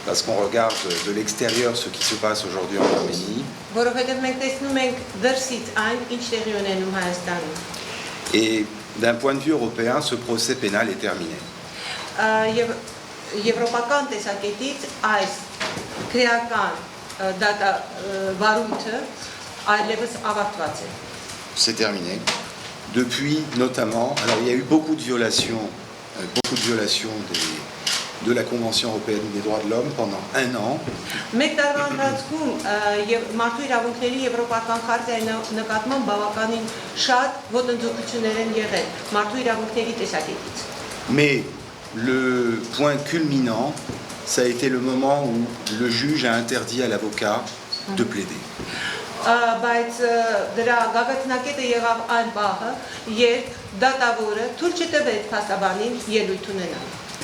Parce qu'on regarde de l'extérieur ce qui se passe aujourd'hui en Arménie. Et d'un point de vue européen, ce procès pénal est terminé. C'est terminé. Depuis notamment, alors il y a eu beaucoup de violations de la Convention européenne des droits de l'homme pendant un an. Mais le point culminant, ça a été le moment où le juge a interdit à l'avocat de plaider.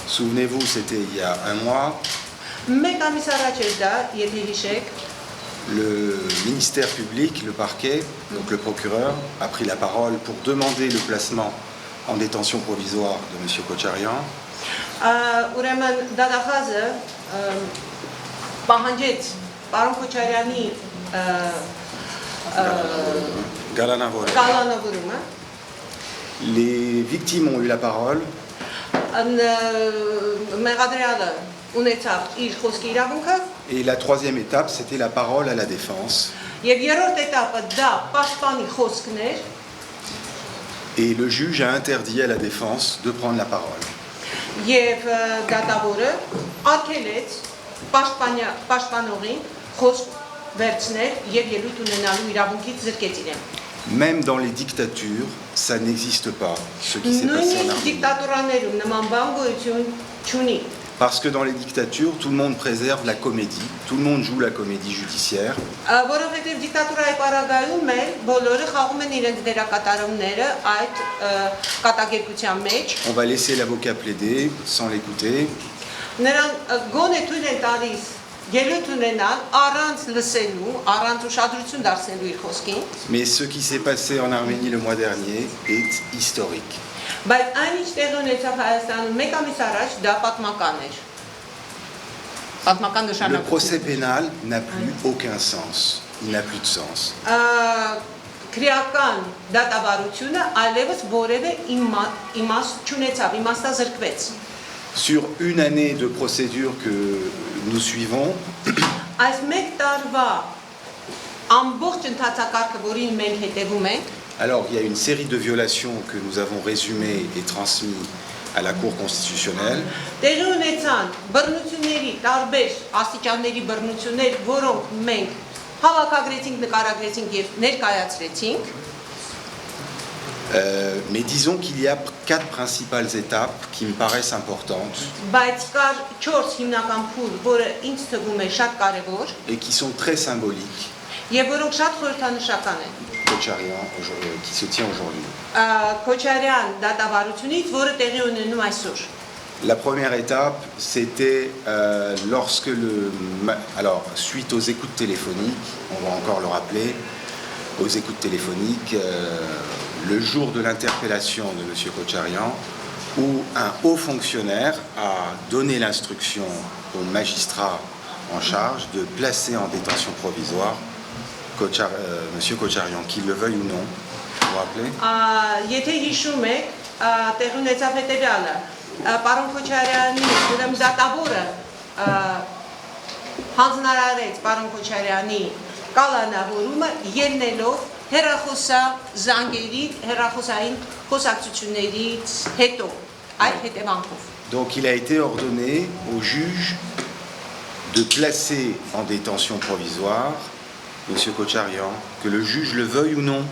Souvenez-vous, c'était il y a un mois. Le ministère public, le parquet, donc le procureur, a pris la parole pour demander le placement en détention provisoire de M. Kocharian. Les victimes ont eu la parole. Et la troisième étape, c'était la parole à la défense. Et le juge a interdit à la défense de prendre la parole. Même dans les dictatures, ça n'existe pas, ce qui s'est passé en Arménie. Parce que dans les dictatures, tout le monde préserve la comédie, tout le monde joue la comédie judiciaire. On va laisser l'avocat plaider sans l'écouter. Mais ce qui s'est passé en Arménie le mois dernier est historique. Le procès pénal n'a plus aucun sens. Il n'a plus de sens. Sur une année de procédure que nous suivons, alors il y a une série de violations que nous avons résumées et transmises à la Cour constitutionnelle. Mais disons qu'il y a 4 principales étapes qui me paraissent importantes et qui sont très symboliques. Kocharian, qui se tient aujourd'hui. La première étape, c'était lorsque alors, suite aux écoutes téléphoniques, on va encore le rappeler, aux écoutes téléphoniques, le jour de l'interpellation de M. Kocharian, où un haut fonctionnaire a donné l'instruction au magistrat en charge de placer en détention provisoire M. Kocharian, qu'il le veuille ou non. Vous vous rappelez? Donc il a été ordonné au juge de placer en détention provisoire M. Kocharian, que le juge le veuille ou non.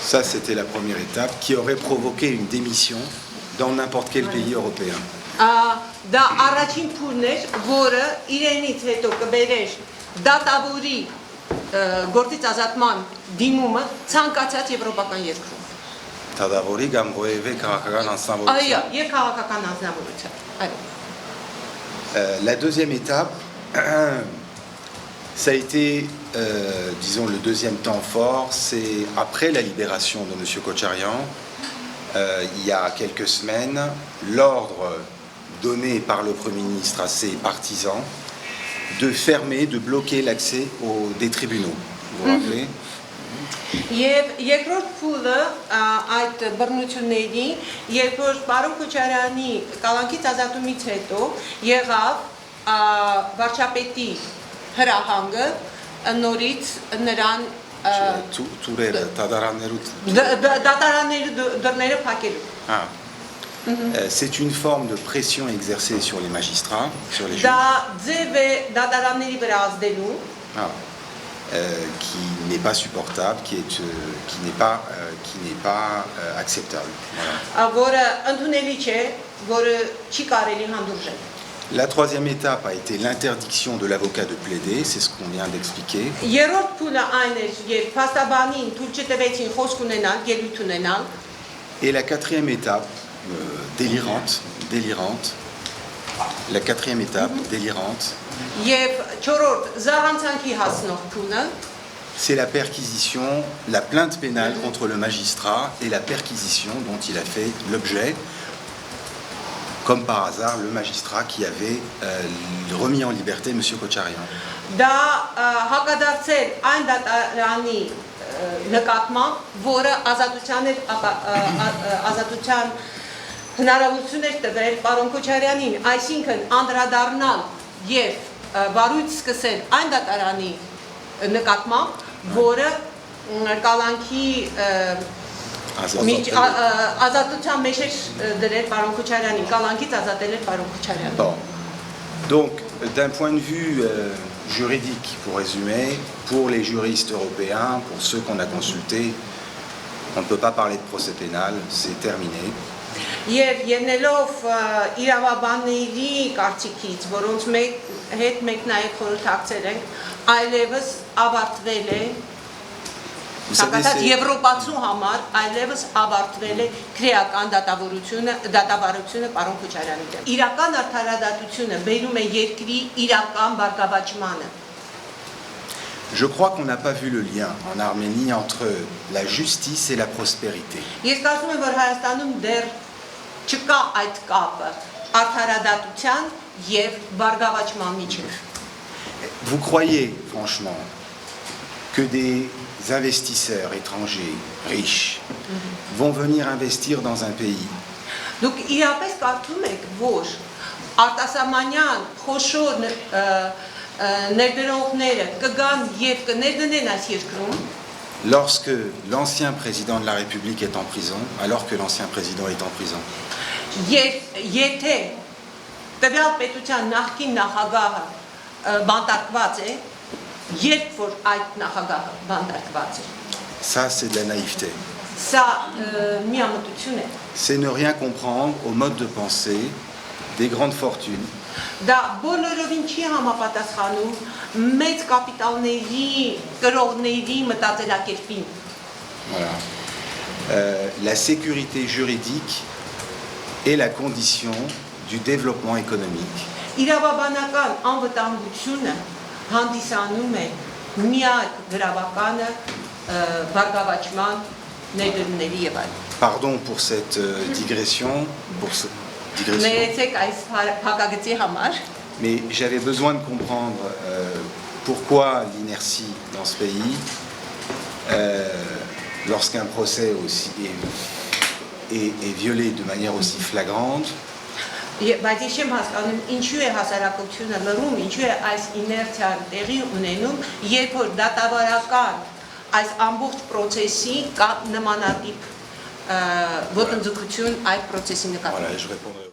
Ça, c'était la première étape qui aurait provoqué une démission dans n'importe quel pays européen. La deuxième étape, ça a été, disons, le deuxième temps fort, c'est après la libération de M. Kocharian, il y a quelques semaines, l'ordre donné par le Premier ministre à ses partisans de fermer, de bloquer l'accès des tribunaux. Vous vous rappelez? Եվ երկրորդ փուլը այդ բռնությունների, երբ որ պարոն Քոչարյանի կալանքից ազատումից հետո եղավ վարչապետի հրահանգը նորից նրան Թուրերը, դատարաններու դատարանների դռները փակելու։ C'est une forme de pression exercée sur les magistrats, sur les juges. Դա ձև է դատարանների վրա ազդելու, qui n'est pas supportable, qui n'est pas acceptable. Voilà. որը ընդունելի չէ, որը չի կարելի հանդուրժել։ La troisième étape a été l'interdiction de l'avocat de plaider, c'est ce qu'on vient d'expliquer. Երրորդ փուլը այն էր, երբ փաստաբանին թույլ չտվեցին խոսք ունենալ, ելույթ ունենալ։ Et la quatrième étape, délirante, la quatrième étape, délirante, Եվ չորրորդ զառանցանքի հասնող փուլը c'est la perquisition, la plainte pénale contre le magistrat et la perquisition dont il a fait l'objet, comme par hasard, le magistrat qui avait remis en liberté M. Kocharian. դա հակադարձել այն դատարանի նկատմամբ, որը ազատության հնարավորություն էր տվել պարոն Քոչարյանին, այսինքն անդրադառնալ եւ վարույց սկսել այն դատարանի նկատմամբ, որը կալանքի ազատության մեջ էր դրել պարոն Քոչարյանին, կալանքից ազատել էր պարոն Քոչարյանին։ Bon. Donc, d'un point de vue juridique, pour résumer, pour les juristes européens, pour ceux qu'on a consultés, on ne peut pas parler de procès pénal, c'est terminé. Եվ ելնելով իրավաբանների կարծիքից, որոնց հետ մենք նաև խորհրդակցել ենք, այլևս ավարտվել է Եվրոպացու համար այլևս ավարտվել է քրեական դատավարությունը պարոն Քոչարյանի դեմ։ Իրական արդարադատությունը բերում է երկրի իրական բարգավաճմանը։ Je crois qu'on n'a pas vu le lien en Arménie entre la justice et la prospérité. Ես կարծում եմ, որ Հայաստանում դեռ չկա այդ կապը արդարադատության եւ բարգավաճման միջեւ։ Vous croyez franchement que des investisseurs étrangers riches vont venir investir dans un pays Դուք իրապես կարծում եք, որ արտասահմանյան խոշոր ներդրողները կգան եւ կներդնեն այս երկրում, lorsque l'ancien président de la République est en prison, alors que l'ancien président est en prison? Եթե տվյալ պետության նախկին նախագահը բանտարկված է, երբ որ այդ նախագահը բանտարկված է, Ça, c'est de la naïveté. սա միամտություն է։ C'est ne rien comprendre au mode de pensée des grandes fortunes Դա բոլորովին չի համապատասխանում մեծ կապիտալների, կրողների մտածելակերպին։ Voilà. La sécurité juridique est la condition du développement économique. Իրավաբանական անվտանգությունը հանդիսանում է միակ գրավականը բարգավաճման ներդրումների եւ այլն։ Pardon pour cette digression, Ներեցեք այս փակագծի համար, mais j'avais besoin de comprendre pourquoi l'inertie dans ce pays, lorsqu'un procès aussi est violé de manière aussi flagrante. բայց ես չեմ հասկանում ինչու է հասարակությունը լռում, ինչու է այս իներցիան տեղի ունենում, երբ որ դատավարական այս ամբողջ process-ի կա նմանատիպ ոտնձգություն այդ process-ի նկատմամբ։ Voilà, je répondrai.